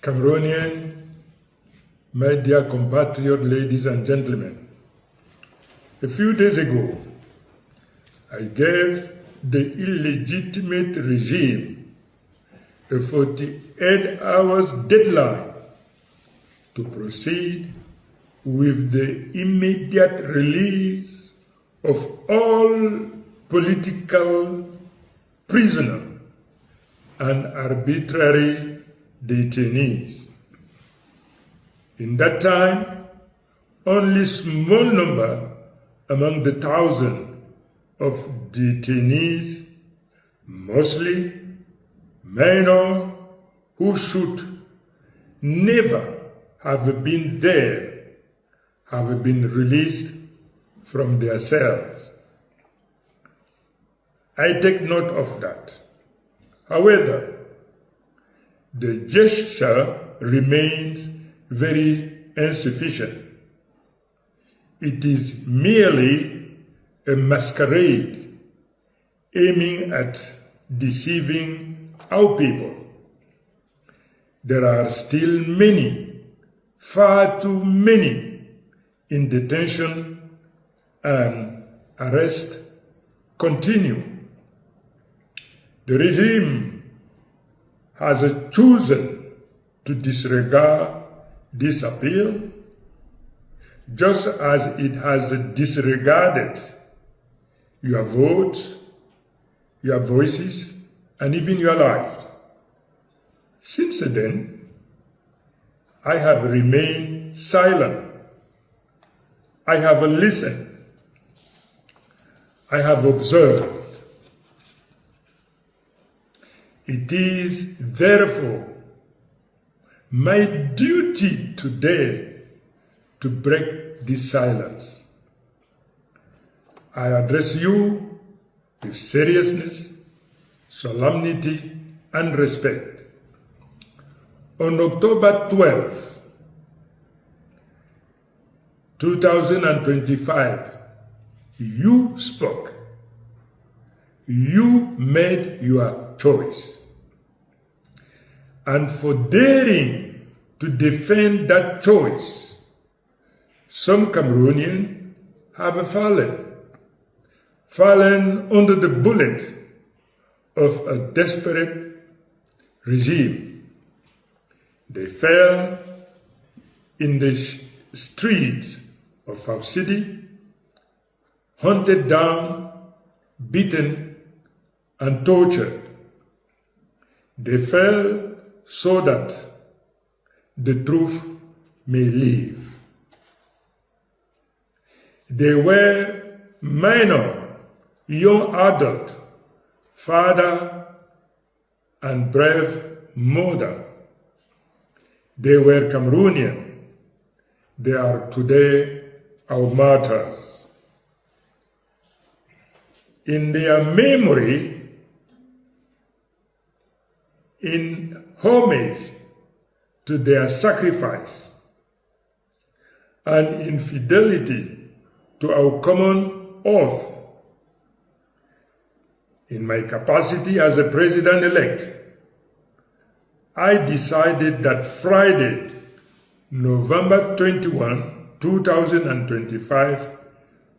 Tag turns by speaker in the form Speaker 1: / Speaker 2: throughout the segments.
Speaker 1: Cameroonian, my dear compatriot ladies and gentlemen, a few days ago, I gave the illegitimate regime a 48 hours deadline to proceed with the immediate release of all political prisoners and arbitrary detainees. In that time, only small number among the thousands of detainees, mostly minor who should never have been there, have been released from their cells. I take note of that. However, the gesture remains very insufficient. It is merely a masquerade aiming at deceiving our people. There are still many, far too many, in detention, and arrest continue. The regime has chosen to disregard this appeal, just as it has disregarded your votes, your voices, and even your life. Since then, I have remained silent. I have listened. I have observed. It is therefore my duty today to break this silence. I address you with seriousness, solemnity, and respect. On October 12, 2025, you spoke. You made your choice. And for daring to defend that choice, some Cameroonians have fallen under the bullet of a desperate regime. They fell in the streets of our city, hunted down, beaten, and tortured. They fell so that the truth may live. They were minor, young adult, father, and brave mother. They were Cameroonian. They are today our martyrs. In their memory, in homage to their sacrifice, and in fidelity to our common oath, in my capacity as a president-elect, I decided that Friday, November 21, 2025,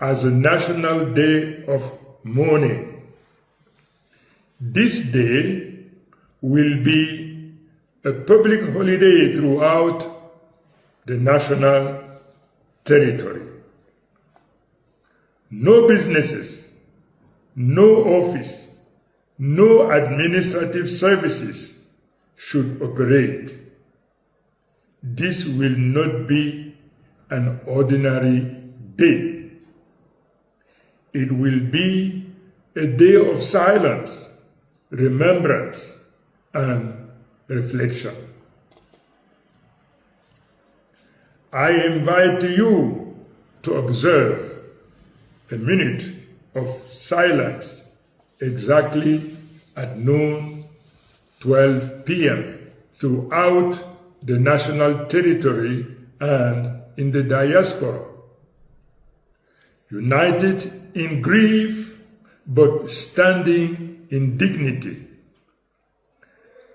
Speaker 1: as a National Day of Mourning. This day will be a public holiday throughout the national territory. No businesses, no office, no administrative services should operate. This will not be an ordinary day. It will be a day of silence, remembrance, and reflection. I invite you to observe a minute of silence exactly at noon, 12 p.m. throughout the national territory and in the diaspora. United in grief, but standing in dignity.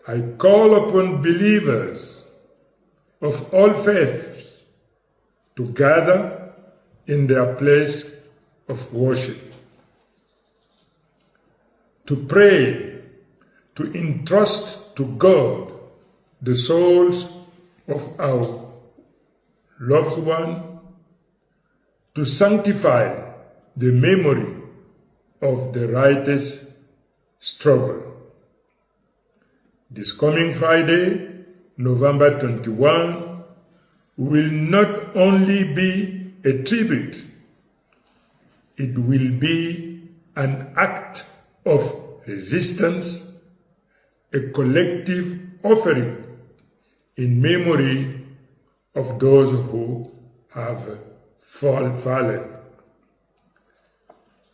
Speaker 1: I call upon believers of all faiths to gather in their place of worship, to pray, to entrust to God the souls of our loved one, to sanctify the memory of the righteous struggle. This coming Friday, November 21, will not only be a tribute, it will be an act of resistance, a collective offering in memory of those who have fallen.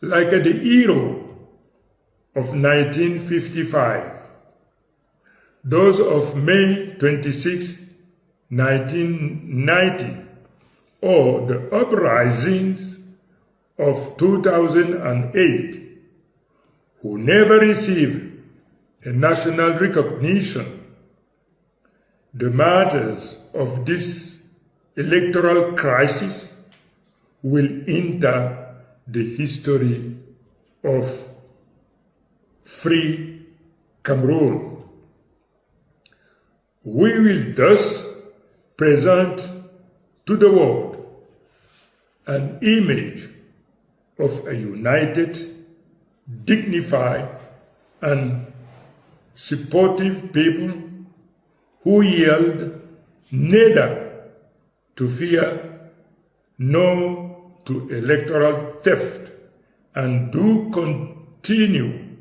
Speaker 1: Like the hero of 1955, those of May 26, 1990, or the uprisings of 2008, who never received a national recognition, the martyrs of this electoral crisis will enter the history of free Cameroon. We will thus present to the world an image of a united, dignified, and supportive people who yield neither to fear nor to electoral theft, and do continue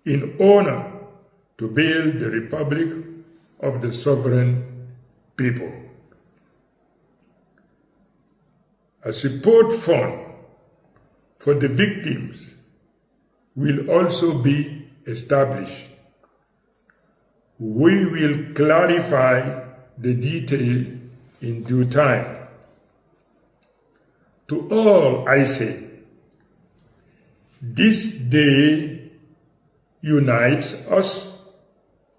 Speaker 1: in honor to build the Republic of the sovereign people. A support fund for the victims will also be established. We will clarify the detail in due time. To all I say, this day unites us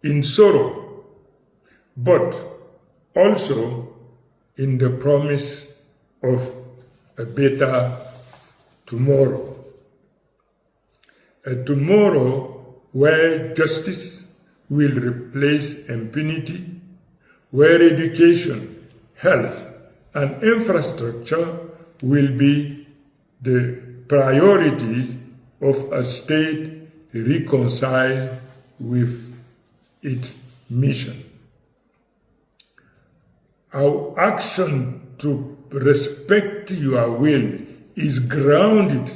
Speaker 1: in sorrow, but also in the promise of a better tomorrow. A tomorrow where justice will replace impunity, where education, health, and infrastructure will be the priority of a state reconciled with its mission. Our action to respect your will is grounded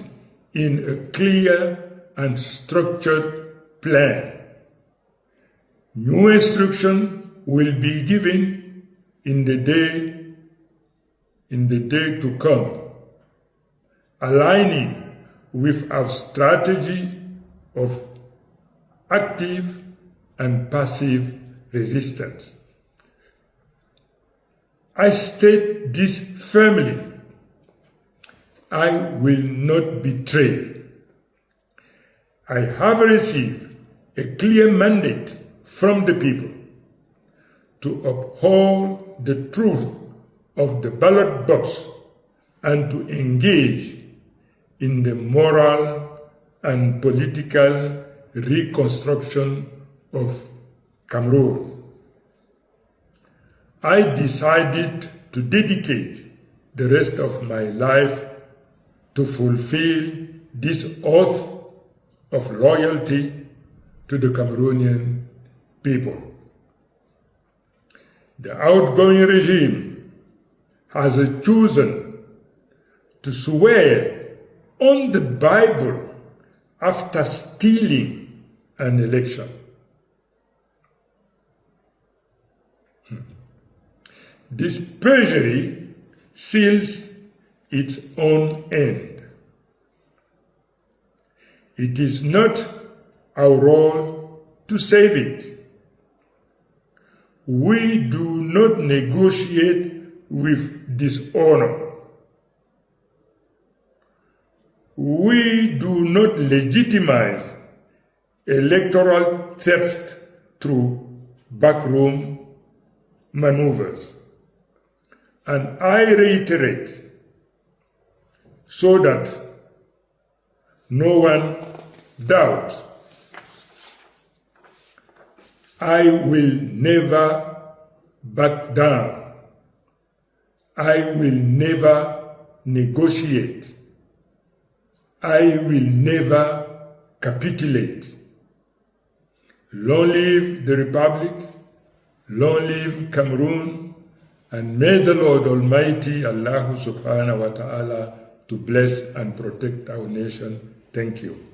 Speaker 1: in a clear and structured plan. New instruction will be given in the day to come, aligning with our strategy of active and passive resistance. I state this firmly: I will not betray. I have received a clear mandate from the people to uphold the truth of the ballot box and to engage in the moral and political reconstruction of Cameroon. I decided to dedicate the rest of my life to fulfill this oath of loyalty to the Cameroonian people. The outgoing regime has chosen to swear on the Bible after stealing an election. This perjury seals its own end. It is not our role to save it. We do not negotiate with dishonor. We do not legitimize electoral theft through backroom maneuvers. And I reiterate, so that no one doubts, I will never back down. I will never negotiate. I will never capitulate. Long live the Republic, long live Cameroon, and may the Lord Almighty, Allah subhanahu wa ta'ala, to bless and protect our nation. Thank you.